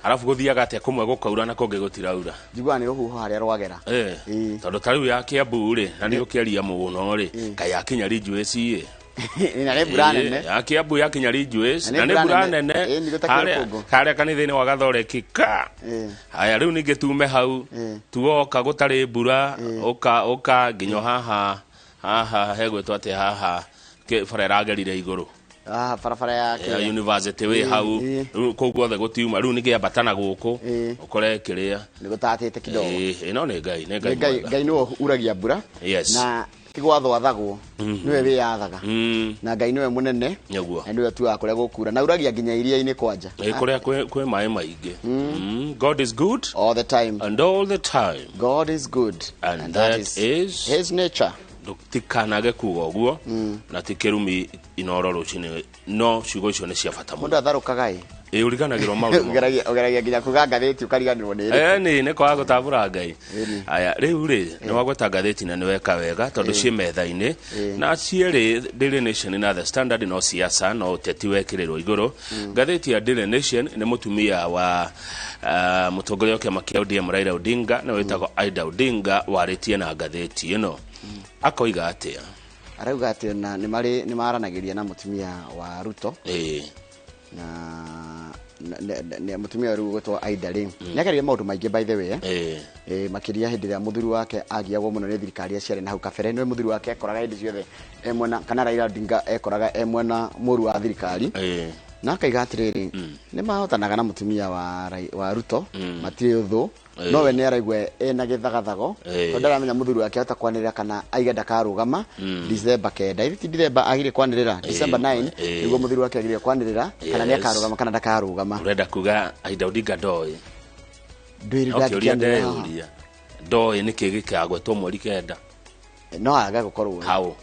arafu guthiaga atia kumwe gukaura na kungi gutiraura njigua ni ruhuho haria rwagera tondu tariu ya Kiambu ri na ni rukiaria muno ri ka ya Kinyari Juice ina ne bura nene ya Kiambu ya Kinyari Juice na ne bura nene haria kanitha-ini wa Gathoreki haya riu ningi tume hau tuoka gutari mbura uka nginyo haha hegwetwo ati haha bara ragerire iguru barabara ya university we hau koguo the gutiuma riu nigiambatana guku ukore kiria nigutatite kidogo no ni ngai no uragia mbura na tigwatho athagwo niwe we yathaga na ngai niwe munene nyaguo ndiwe tu akuria gukura na uragia nginya iria-ini kwanja kuria kwe mai maingi God is good all the time and all the time God is good and that is his nature tikanage kuga uguo na tikirumi Inooro Rũciinĩ no ciugo icio ni cia bata mundu atharukaga uriganagirwo maundu ugeragia nginya kuga ngatheti ukariganirwo ni ni kwa gutambura ngai aya riu ni wagweta ngatheti na ni weka wega tondu cie metha-ini na cieri Daily Nation na The Standard no siasa no uteti wekirirwo iguru ngatheti ya Daily Nation ni mutumia wa mutongoria wa kia ODM Raila Odinga na wetagwo Aida Odinga waritie na ngatheti ino akoiga atia arauga atia na ni maranagiria na mutumia wa Ruto na mutumia riu gwetwo Aida ri nĩagereire maundu maingi by the way makiria hindi ya muthuri wake agiagwo muno ni thirikari aciari na hau kabere niwe muthuri wake ekoraga hindi ciothe emwena kana Raila Odinga ekoraga emwena muru wa thirikari na akaiga atiriri ni mahotanaga na mutumia wa Ruto matire uthu no we ni araigwe ena githagathago tondu aramenya muthuri wake ahota kwanirira kana aiga ndakarugama December 9 iti December agire kwanirira December 9 niguo muthuri wake agire kwanirira kana ni akarugama kana ndakarugama urenda kuga Aida Odinga ndoi ndwiri ndoi ni kigikagwetwo mweri kenda no aga gukorwo hau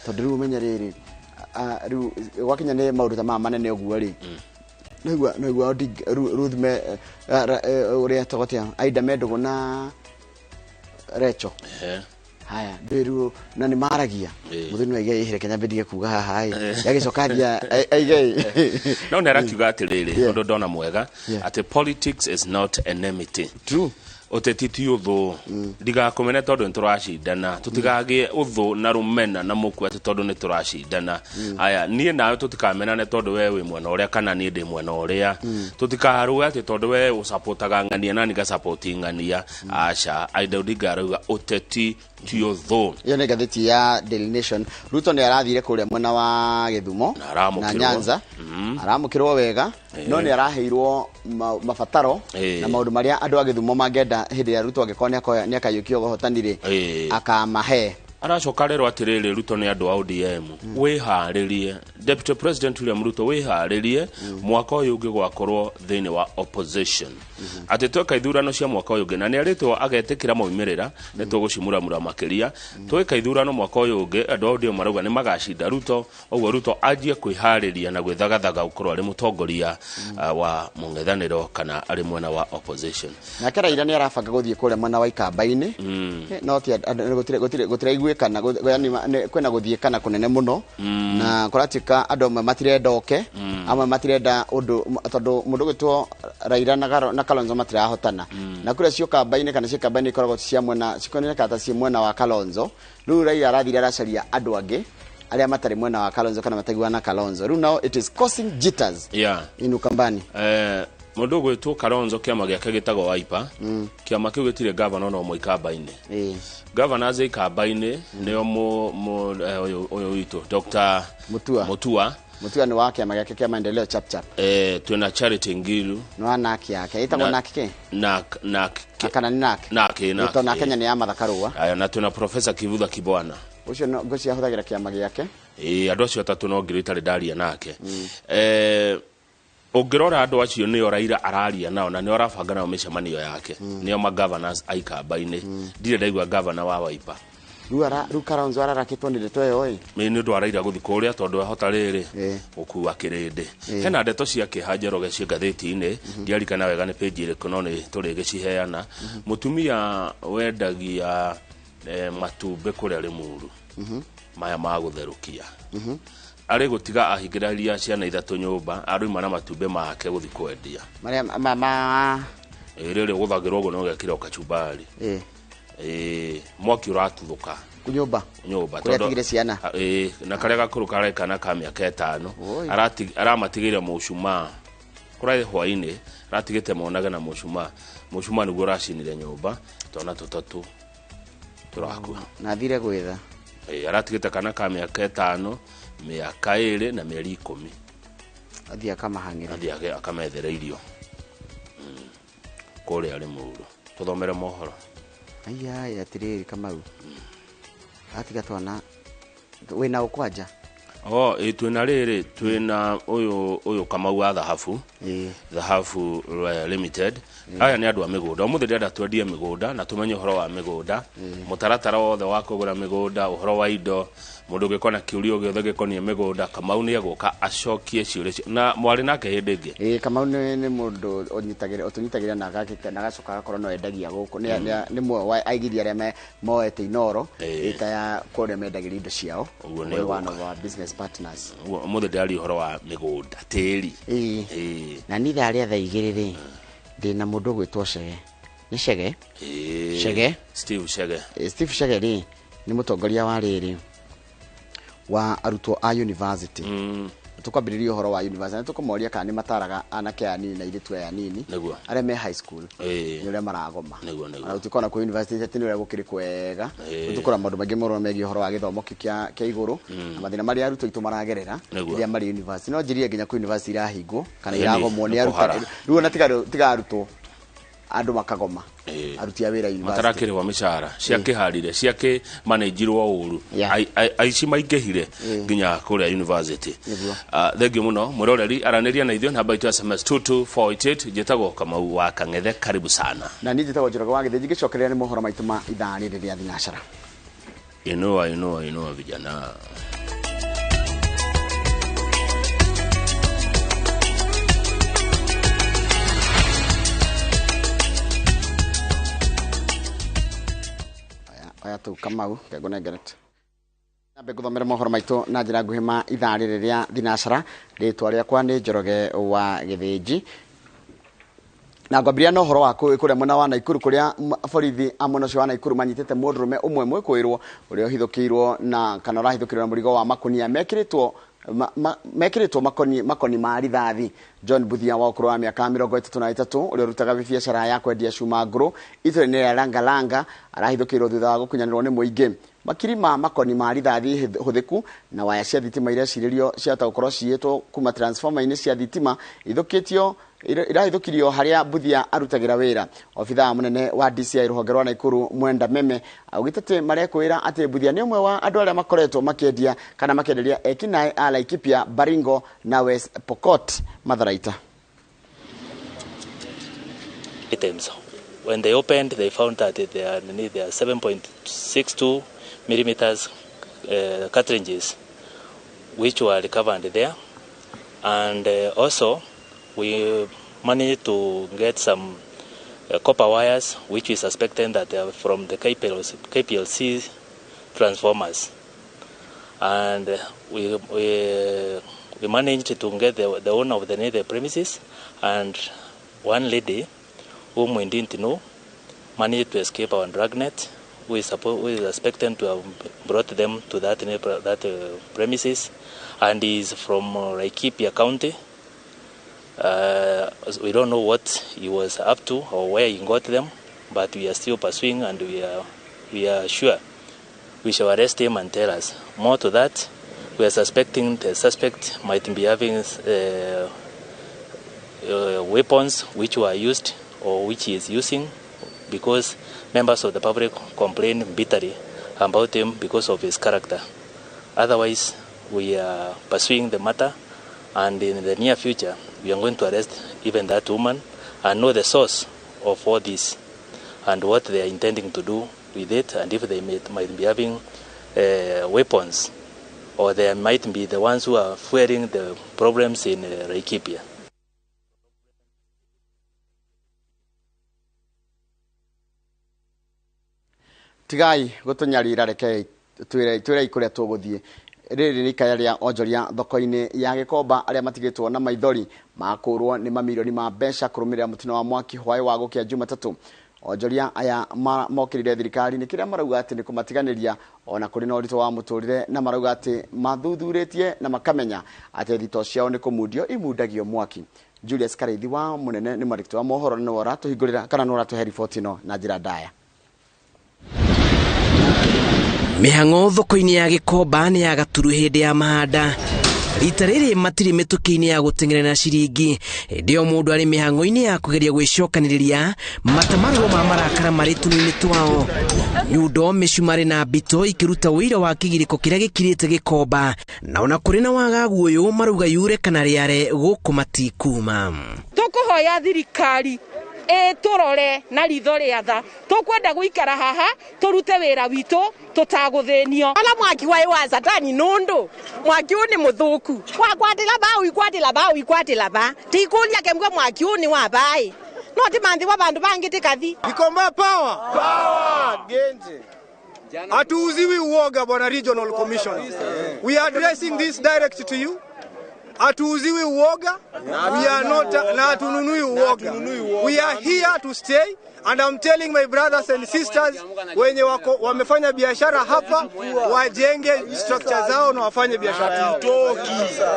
tondu riu umenya riri riu gwakinya ni maundu ta manene uguo ri Naigua Ruthme uria togotia Aida mendugo na Recho haya ndiru na ni maragia muthuni waigai hire Kenya bendige kuga haha yagicokaria aigai no nera kiuga atiriri tondu ndona mwega ati politics is not enmity true uteti ti uthu ndigakumene tondu nituracindana tutigagie uthu na rumena na muku ati tondu nituracindana aya nie nawe tutikamenane tondu we wi mwena uria kana nie ndi mwena uria tutikaruga ati tondu we usupportaga ngania na niga supporting ngania acha Aida Odinga arauga uteti ti uthu iyo ni gatheti ya Daily Nation Ruto ni arathire kuria mwena wa Githumo na Nyanza aramukirwo wega no ni araheirwo mabataro na maundu maria andu a Githumo mangenda hindi ya Ruto agikona ni akayukio gohotanire akamahe aracoka rero atiriri Ruto ni andu a ODM wiharirie Deputy President William Ruto wiharirie mwaka uyu ungi gwakorwo thiini wa opposition ati tweka ithurano cia mwaka uyu ungi na ni aritwo agetikira moimirira ni tugucimuramura makiria tweka ithurano mwaka uyu ungi andu a ODM marauga ni magacinda Ruto ogwo Ruto ajie kwihariria na gwithagathaga ukorwo ari mutongoria wa mung'ethaniro kana ari mwena wa opposition na Raila ni arabanga guthie kuria mwena wa Ikamba-ini no ti gutire kana kwena guthiekana kunene muno na kuratika andu amwe matirenda oke amwe matirenda undu tondu mundu gwitwo Raila na Kalonzo matirahotana na kuria cio Ikamba-ini kana cio Ikamba-ini ikoragwo cia mwena cikonene kata cia mwena wa Kalonzo riu Raila arathire aracaria andu angi aria matari mwena wa Kalonzo kana matagwa na Kalonzo riu now it is causing jitters in Ukambani mundu gwitwo Kalonzo kiama giake gitagwo Wiper kiama kiu gitire governor no mo Ikamba-ini governor za Ikamba-ini nio uyu witu Dr. Mutua ni wake ama yake kia maendeleo chap tuna Charity Ngilu no anaki yake itagwo naki kana ni naki na Kenya ni ama thakaruwa aya na tuna Professor Kivutha Kibwana ucio no ngoci ahuthagira kiama giake andu acio atatu no ngirita daria nake ungirora andu acio ni Raila araria nao na ni arabanga nao micemanio yake nio ma governors a Ikamba-ini ndire ndaigua governor wa Wiper ru Kalonzo ararakitwo ni ndeto yo ni ndu araira guthi kuria tondu ahota riri ukua kirindi hena ndeto cia kihanjeroge cia gatheti-ini ndiarikana wega ni page ire kuno ni turige ciheana mutumia wendagia matumbe kuria Limuru maya ma gutherukia ari gutiga ahingiraria ciana ithatu nyumba aruma na matumbe make guthi kwendia maria mama rĩrĩ gũthagĩrwo ũguo no gekĩra kachumbari mwaki ũratuthuka nyumba tondũ atigire ciana na karĩa gakũrũ karekana ka mĩaka 5 aramatigĩire mũcumaa kũraihe hwainĩ aratigĩte monage na mũcumaa nĩguo ũracinire nyũmba twana tũtatũ tũrakua na thire gwetha aratigĩte kana ka mĩaka 5 mĩaka 2 na mĩeri 10 athia akamahang'ĩra athia akamethera irio kũrĩa arĩ mũru tũthomere mohoro aya atirĩrĩ Kamau atiga twana wĩna ũkwanja twĩna rĩrĩ twĩna ũyũ Kamau wa Thahabu Limited aya nĩ andũ a mĩgũnda ũmũthĩ ndĩrenda twendie mĩgũnda na tũmenye ũhoro wa mĩgũnda mũtaratara wothe wa kũgũra mĩgũnda ũhoro wa indo mũndũ ũngĩkorwo na kĩũria gĩothe gĩkoniĩ mĩgũnda Kamau nĩ egũka acokie ciũria na mwarĩ nake hĩndĩ ĩngĩ Kamau nĩ mũndũ ũtũnyitagĩra na agacoka agakorwo no endagia gũkũ nĩ mwe aigithia arĩa moete Inooro ĩta ya kũrĩa mendagĩria indo ciao ũguo one of our business partners ũmũthĩ ndĩraria ũhoro wa mĩgũnda tĩri na nĩ thaa 2:00 ndĩna mũndũ ũgwĩtwo Chege nĩ Chege Steve Chege rĩ nĩ mũtongoria wa rĩrĩ wa arutwo a university tukwambĩrĩria ũhoro wa university tũkũmoria kana nĩ mataraga anake anini na airĩtu aya anini arĩa me high school nĩ ũrĩa maragoma na ũtikona kwa university atĩ nĩ ũrĩa gũkĩrĩ kwega tũkora maũndũ maingĩ mũno megiĩ ũhoro wa gĩthomo kĩa igũrũ na mathĩna marĩa arutwo aitũ maragerera rĩrĩa marĩ university no njirie nginya kwa university irahingwo kana iragomwo nĩ arutwo rĩu ona tiga arutwo andũ makagoma aruti a wĩra university matarakĩrĩhwo mĩcara ciakĩharire ciakĩmanĩnjirwo ũru aici maingĩhire nginya kũrĩa university thengio mũno mũroreri aranĩria na ithuĩ namba itũ SMS 22488 njĩtagwo Kamau wa Kang'ethe karibu sana na niĩ njĩtagwo Njoroge wa Gĩthĩnji ngĩcokereria nĩ mohoro maitũ ma ithaa rĩrĩ rĩa thinacara inua vijana aya tu Kamau kego negeret nambe guthomera mohoro maitũ na njĩra nguhĩ ma ithaa rĩrĩ rĩa thinacara rĩtwa rĩakwa nĩ Njoroge wa Gĩthĩnji na ngwambĩrĩria na ũhoro wa kũrĩa mwena wa Naikuru kũrĩa borithi a mwena ũcio wa Naikuru manyitĩte mũndũrũme ũmwe mwĩkũĩrwo ũrĩa ũhithũkĩirwo na kana ũrahithũkĩirwo na mũrigo wa makonia mekĩrĩtwo makoni ma rithathi John Buthia wa ũkũrũ wa mĩaka 33 ũrĩa ũrutaga biacara ya kwendia cuma ngũrũ itũũra-inĩ rĩa Langalanga arahithũkĩirwo thutha wa gũkunyanĩrwo nĩ mũingĩ makiri ma makoni ma rithathi hũthĩku na waya cia thitima iria cirĩrio ciahota gũkorwo ciĩtwo kuma transformer-inĩ cia thitima irahithũkirio harĩa Buthia arutagĩra wĩra obithaa mũnene wa DCI rũhonge rwa Naikuru Mwenda Meme augĩte atĩ marekwĩra atĩ Buthia nĩ ũmwe wa andũ arĩa makoretwo makĩendia kana makĩenderia ekinaĩ a Laikipia Baringo na West Pokot Matharaita. Items. When they opened, they found that there are 7.62 millimeters cartridges which were recovered there, and also we managed to get some copper wires which we suspected that they are from the KPLC transformers, and we managed to get the owner of the premises and one lady whom we didn't know managed to escape our dragnet. We suspected to have brought them to that premises, and he is from Laikipia County. We don't know what he was up to or where he got them, but we are still pursuing, and we are sure we shall arrest him and tell us. More to that, we are suspecting the suspect might be having weapons which were used or which he is using, because members of the public complain bitterly about him because of his character. Otherwise, we are pursuing the matter, and in the near future, we are going to arrest even that woman and know the source of all this and what they are intending to do with it, and if they might be having weapons, or they might be the ones who are fueling the problems in Laikipia. Tigai gutunyarira reke twire ikuria tuguthie rĩrĩ nĩ ikaya rĩa onjoria thoko-inĩ ya Gĩkomba arĩa matigĩtwo na maithori makũrwo nĩ mamirioni ma mbeca kũrũmĩrĩra mũtino wa mwaki hwaĩ wa gũkĩa Jumatatũ. Onjoria aya mokĩrire thirikari nĩ kĩrĩa marauga atĩ nĩ kũmatiganĩria ona kũrĩ na ũritũ wa mũtũrĩre, na marauga atĩ mathuthurĩtie na makamenya atĩ thito ciao nĩ kũmundio imundagio mwaki. Julius Kareithi wa Munene nĩ marĩkĩtwo wa mohoro na nĩ ũratũhingũrĩra kana nĩ ũratũhe riboti ĩno na njĩra ndaya. Mĩhang'o thoko-inĩ ya Gĩkomba nĩ ya gaturu hĩndĩ ya mahanda. Rita rĩrĩ matirĩ mĩtũkĩ-inĩ ya gũteng'era na ciringi. Hĩndĩ ĩyo mũndũ arĩ mĩhang'o-inĩ ya kũgeria gwĩcokanĩrĩria matamarĩro ma marakara marĩ tũnua-inĩ twao. Nyundo, mĩcumarĩ na mbito ikĩruta ũira wa kĩgirĩko kĩrĩa gĩkirĩte Gĩkomba, na ona kũrĩ na wagagu ũyũ marauga yure kana rĩare gũkũ matikuma. Tũkũhoya thirikari tũrore na ritho rĩa tha, tũkwenda gũikara haha tũrute wĩra witũ tũtagũthĩnio. Ala mwaki wa satani nundu mwaki ni muthuku wakwatila ba tikulia kemgwe mwaki ni wa bai no timanthi wa bandu bangi tikathi. Gĩkomba power genje atuuziwi uoga bwana regional commissioner. We are addressing this direct to you. Atuuziwi uoga, we are not na atununui uoga. We are here to stay, and I'm telling my brothers and sisters wenye wamefanya biashara hapa wajenge structure zao na wafanye biashara.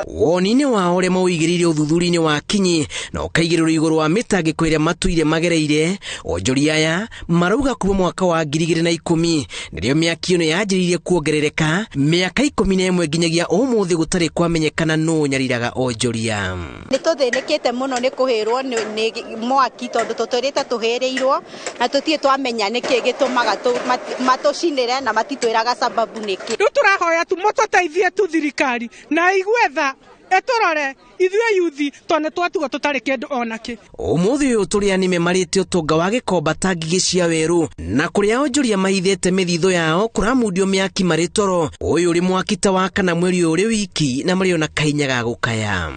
Woni-inĩ wao ũrĩa mawĩigĩrĩire ũthuthuria-inĩ wa kinyi na ũkaigĩrĩrwo igũrũ wa mĩtangĩko ĩrĩa matuire magereire, onjoria aya marauga kuuma mwaka wa 2010 nĩrĩo mĩaki ĩno yanjĩrĩirie kuongerereka, mĩaka 11 nginyagia ũmũthĩ gũtarĩ kwamenyekana nũ nyariraga onjoria. Nĩ tũthĩnĩkĩte mũno nĩ kũhĩrwo nĩ mwaki tondũ tũtũrĩte tũhĩrĩirwo na tũtiĩ twamenya nĩkĩ gĩtũmaga matũcinĩre na matitwĩraga sababu nĩkĩ. Rĩu tũrahoya tũmũtũteithie tu thirikari na igwetha etorore ithuĩ yuthi tone twatuga tũtarĩ kĩndũ onakĩ. Ũmũthĩ ũyũ tũrĩa nĩme marĩte ũtonga wa Gĩkomba ta ngigĩ cia werũ, na kũrĩa onjoria mahithĩte mĩthitho yao kũramundio mĩaki marĩ toro. Ũyũ ũrĩ mwaki ta wa kana mweri ũrĩ wiki na marĩ ona kahinya ga gũkaya.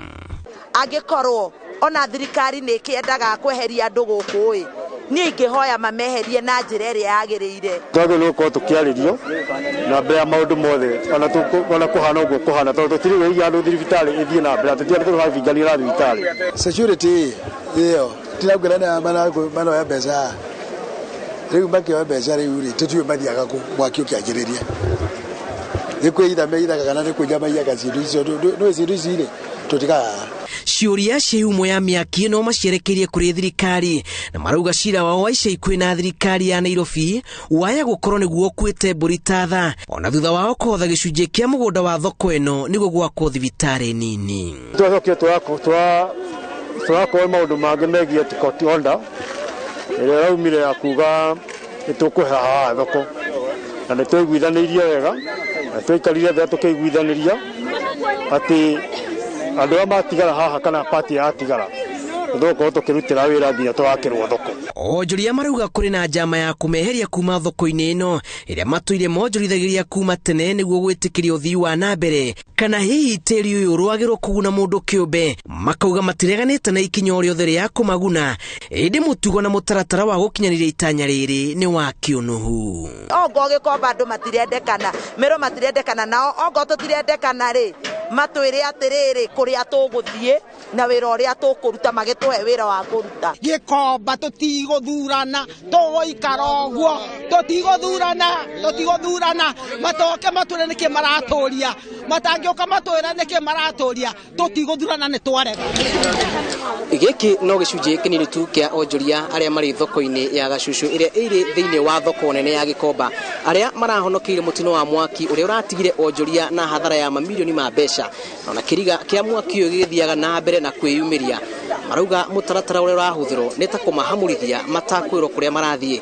Angĩkorwo ona thirikari nĩ kĩendaga kweheria andũ gũkũ niĩ ingĩhoya mameherie na njĩra ĩrĩa yagĩrĩire. Twagĩrĩirwo nĩ gũkorwo tũkĩarĩrio na mbere ya maũndũ mothe ona kũhana ũguo kũhana tondũ tũtirĩgĩiria andũ thibitarĩ ĩthiĩ na mbere, tũtiarĩ tũrabingania na thibitarĩ. Security ĩyo tiraugana manoya mbeca rĩu makĩoya mbeca rĩu tũtiũĩ mathiaga kũ mwaki ũkĩanjĩrĩria. Nĩ kwĩitha meithaga kana nĩ kwĩnja maiyaga cindu icio no cindu ici tũtigaga. Ciũria cia humo ya mĩaki ĩno macierekeirie kũrĩ thirikari, na marauga cira wao wa ica ikuhĩ na thirikari ya Nairobi waya gũkorwo nĩguo ũkuĩte mbũri ta tha, ona thutha wao kũhotha gĩcunjĩ kĩa mũgũnda wa thoko ĩno nĩguo gwakwo thibitarĩ nini. Twacokire tũrakorwo maũndũ mangĩ megiĩ court order ĩrĩa yaumire ya kuga nĩtũkũhe haha thoko, na nĩtwaiguithanĩirie wega na twaikarire thĩ tũkĩiguithanĩria atĩ andũ arĩa matigara haha kana pati yatigara tũgũkorwo tũkĩrutĩra wĩra nginya tũgakĩrwo thoko. Onjoria marauga kũrĩ na njama ya kũmeheria kuma thoko-inĩ ĩno ĩrĩa matũire monjorithagĩria kuma tene nĩguo gwĩtĩkĩria ũthii wa na mbere, kana hihi tĩri ũyũ rwagĩrwo kũguna mũndũ kĩũmbe. Makauga matireganĩte na ikinya o rĩothe rĩa kũmaguna, ĩndĩ mũtugo na mũtaratara wa gũkinyanĩria itanya rĩrĩ nĩ wa kĩũnũhu. Ongo Gĩkomba andũ matirendekana, mero matirendekana nao, ongo tũtirendekana rĩ matwĩre atĩrĩrĩ kũrĩa tũgũthiĩ na wĩra ũrĩa tũkũruta magĩtũhe wĩra wa kũruta. Gĩkomba tũtigũthurana, tũgũikara ũguo, tũtigũthurana matoke matwĩre nĩkĩ maratũria, matangĩũka matwĩre nĩkĩ maratũria, tũtigũthurana nĩ twarega. Gĩkĩ no gĩcunjĩ kĩnini tu kĩa onjoria arĩa marĩ thoko-inĩ ya Gacucu ĩrĩa ĩrĩ thĩinĩ wa thoko nene ya Gĩkomba, arĩa marahonokeire mũtino wa mwaki ũrĩa ũratigire onjoria na hathara ya mamirioni ma mbeca, na ona kĩriga kĩa mwaki ũyũ gĩgĩthiaga na mbere na kwĩyumĩria. Marauga mũtaratara ũrĩa ũrahũthĩrwo nĩ ta kũmahamũrithia matakwĩrwo kũrĩa marathiĩ.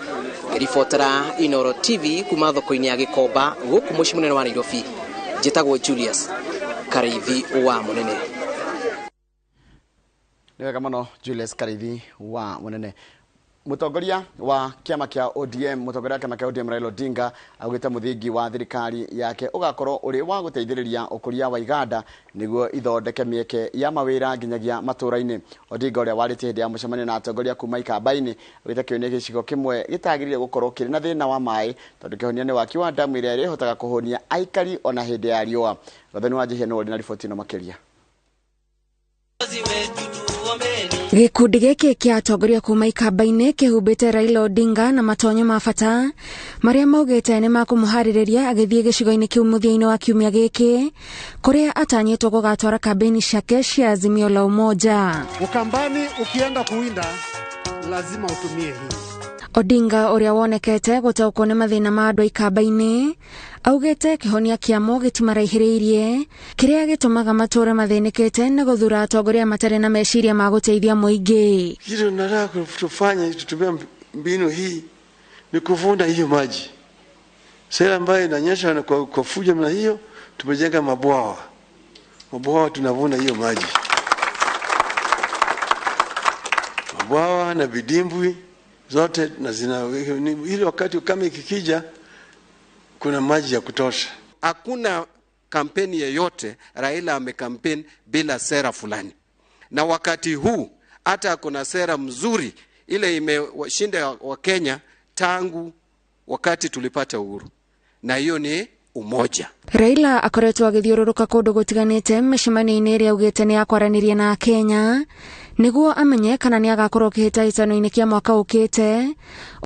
Ribotera Inooro TV kuma thoko-inĩ ya Gĩkomba gũkũ mũciĩ mũnene wa Nairobi, njĩtagwo Julius Kareithi wa Munene. Nĩ wega mũno Julius Kareithi wa Munene. Mutongoria wa kiama kia ODM, mutongoria kiama kia ODM Raila Odinga augite muthingi wa thirikari yake ugakorwo uri wa guteithiriria ukuria wa iganda niguo ithondeke mieke ya mawira nginyagia matura-ini. Odinga uria warite hindi ya mucemanio na atongoria kuma Ikamba-ini ugite kioni gicigo kimwe gitagirire gukorwo kiri na thina wa mai tondu kihonia ni waki wa damu iria ihotaga kuhonia aikari ona hindi ya riua. Gathani wa Jihia no na riboti no makiria. Gikundi giki kia atongoria kuma Ikamba-ini kihumbite Raila Odinga na matonyo ma bata maria maugite ni makumuhaririria agithie gicigo-ini kiu muthia-ini wa kiumia giki kuria atanyitwo gugatwara kampeni ciake cia Azimio la Umoja. Ukambani ukienda kuwinda lazima utumie hii. Odinga uria wonekete gutaukwo ni mathina ma andu a Ikamba-ini augite kihonia kiamo gitimarahiriirie kiria gitumaga mature mathinikite na guthura atongoria matare na meciria ma guteithia muingi. Kitu nataka kufanya tutumia mbinu hii ni kuvuna hiyo maji. Sera ambayo inanyesha na kwa fujo na hiyo tumejenga mabwawa. Mabwawa tunavuna hiyo maji. Mabwawa na vidimbwi zote na ili wakati kama ikikija kuna maji ya kutosha. Hakuna kampeni yoyote Raila amekampeni bila sera fulani. Na wakati huu hata kuna sera mzuri ile imeshinda wa Kenya tangu wakati tulipata uhuru. Na hiyo ni umoja. Raila akoretwo agithiururuka kundu gutiganite micemania-ini iria augite ni akwaranirie na Kenya niguo amenye kana ni agakorwo kihitahitano-ini kia mwaka ukite.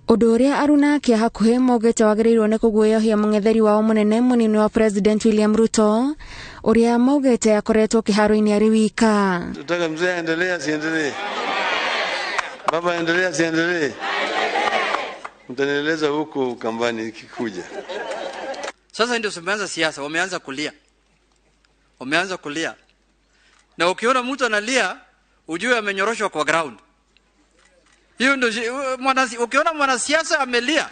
Undu uria aruna kia hakuhi maugite wagiriirwo ni kuguoyohia mung'etheri wao munene munini wa President William Ruto uria maugite akoretwo kiharo-ini ari wika. Tutaka mzee aendelee asiendelee? Baba aendelee asiendelee? Mtanieleza huko Ukambani ikikuja. Sasa ndio wameanza siasa, wameanza kulia. Na ukiona mtu analia, ujue amenyoroshwa kwa ground. Hiyo ndio ukiona mwanasiasa amelia.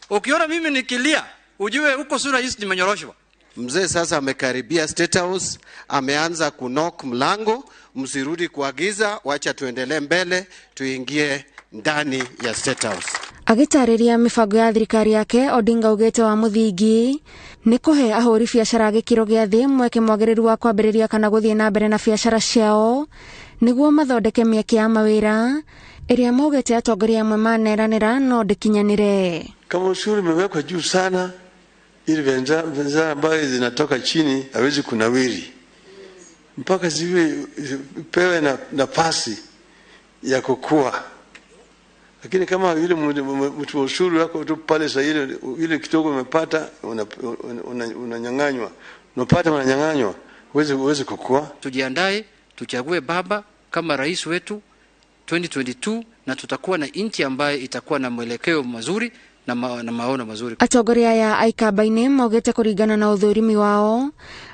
Ukiona mimi nikilia, ujue huko sura hizi nimenyoroshwa. Mzee sasa amekaribia State House, ameanza kunok mlango, msirudi kuagiza, wacha tuendelee mbele, tuingie ndani ya State House. Agitariria mifango ya thirikari yake, Odinga ugete wa muthingi ni kuhe ahuri biacara gikiro gia thi mweke mwagiriru wa kwambiriria kana guthie na mbere na biacara ciao niguo mathondeke mieke ya mawira iria maugete atongoria amwe maneranira no ndikinyanire. Kama ushuru umewekwa juu sana, ili bidhaa ambazo zinatoka chini hawezi kunawiri mpaka pewe nafasi ya kukua. Lakini kama yule mtu ushuru wako tu pale sasa ile kidogo umepata unanyang'anywa. Unapata unanyang'anywa, huwezi kukua. Tujiandae, tuchague baba kama rais wetu 2022 na tutakuwa na nchi ambayo itakuwa na mwelekeo mzuri na maono mazuri. Atongoria ya Ikamba-ini maugite kuringana na uthurimi wao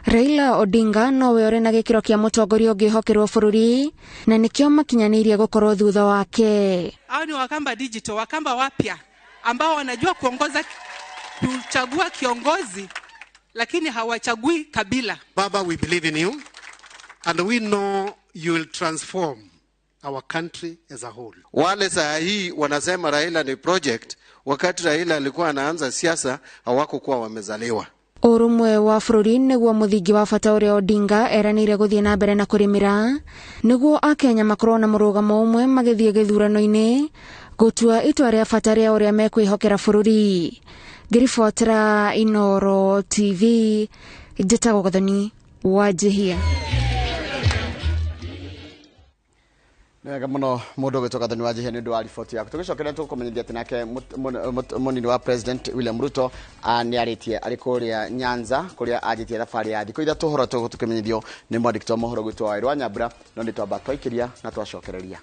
Raila Odinga nowe ore na gikiro kia mutongoria ungihokerwo bururi na nikio makinyanirie gukorwo thutha wake. Hao ni Wakamba digital, Wakamba wapya ambao wanajua kuchagua kiongozi lakini hawachagui kabila. Baba, we believe in you and we know you will transform our country as a whole. Wale saa hii wanasema Raila ni project, wakati Raila alikuwa anaanza siasa hawakuwa wamezaliwa. Urumwe wa bururi niguo muthingi wa bata uria Odinga eranire guthie na mbere na kurimira niguo akenya makorwo na murugamo umwe magithie githurano-ini gutua itua ria bata ria uria mekwihokera bururi. Ngiribotera Inooro TV, njitagwo Gathani wa Jihia. Nega muno mundu gwitoka Gathani wa Jihia ni ndu wa riboti yaku. Tugicokera tukumenyithia ati nake munini wa President William Ruto ni aritie ari kuria Nyanza kuria ajitie thabari ya thikũ ithatũ horo tukumenyithio ni mwandĩki wa mohoro gwitwo wa Irwa Nyambura no ni twamba twaikiria na twacokereria.